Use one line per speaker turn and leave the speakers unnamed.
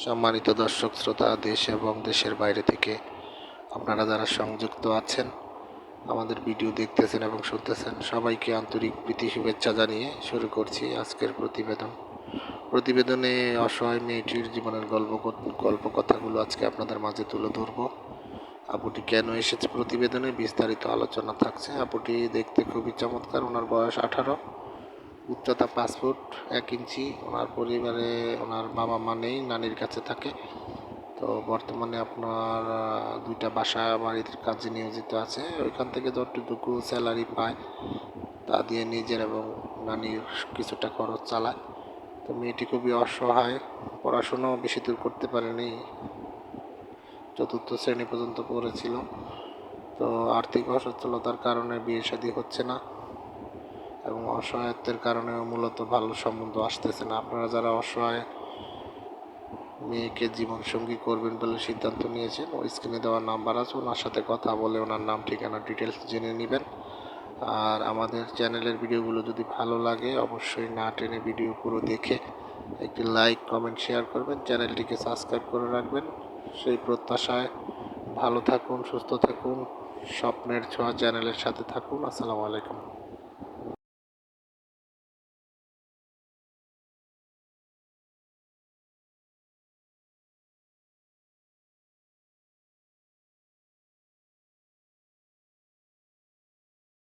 সম্মানিত দর্শক শ্রোতা, দেশ এবং দেশের বাইরে থেকে আপনারা যারা সংযুক্ত আছেন, আমাদের ভিডিও দেখতেছেন এবং শুনতেছেন, সবাইকে আন্তরিক প্রীতি শুভেচ্ছা জানিয়ে শুরু করছি আজকের প্রতিবেদনে অসহায় মেয়েটির জীবনের গল্প কথাগুলো আজকে আপনাদের মাঝে তুলে ধরবো। আপুটি কেন এসেছে প্রতিবেদনে বিস্তারিত আলোচনা থাকছে। আপুটি দেখতে খুবই চমৎকার। ওনার বয়স 18, উচ্চতা 5 ফুট 1 ইঞ্চি। ওনার পরিবারে ওনার বাবা মা নেই, নানির কাছে থাকে। তো বর্তমানে আপনার দুইটা বাড়ির কাজে নিয়োজিত আছে। ওইখান থেকে যতটুকু স্যালারি পায় তা দিয়ে নিজের এবং নানির কিছুটা খরচ চালায়। তো মেয়েটি খুবই অসহায়, পড়াশোনাও বেশি দূর করতে পারেনি, 4র্থ শ্রেণী পর্যন্ত পড়েছিল। তো আর্থিক অসচ্ছলতার কারণে বিয়ে শাদী হচ্ছে না এবং অসহায়ত্বের কারণেও মূলত ভালো সম্বন্ধ আসতেছে না। আপনারা যারা অসহায় মেয়েকে জীবনসঙ্গী করবেন বলে সিদ্ধান্ত নিয়েছেন, ওই স্ক্রিনে দেওয়ার নাম্বার আছে, ওনার সাথে কথা বলে ওনার নাম ঠিকানা ডিটেলস জেনে নেবেন। আর আমাদের চ্যানেলের ভিডিওগুলো যদি ভালো লাগে অবশ্যই না টেনে ভিডিও পুরো দেখে একটি লাইক কমেন্ট শেয়ার করবেন, চ্যানেলটিকে সাবস্ক্রাইব করে রাখবেন। সেই প্রত্যাশায় ভালো থাকুন, সুস্থ থাকুন, স্বপ্নের ছোঁয়া চ্যানেলের সাথে থাকুন। আসসালামু আলাইকুম।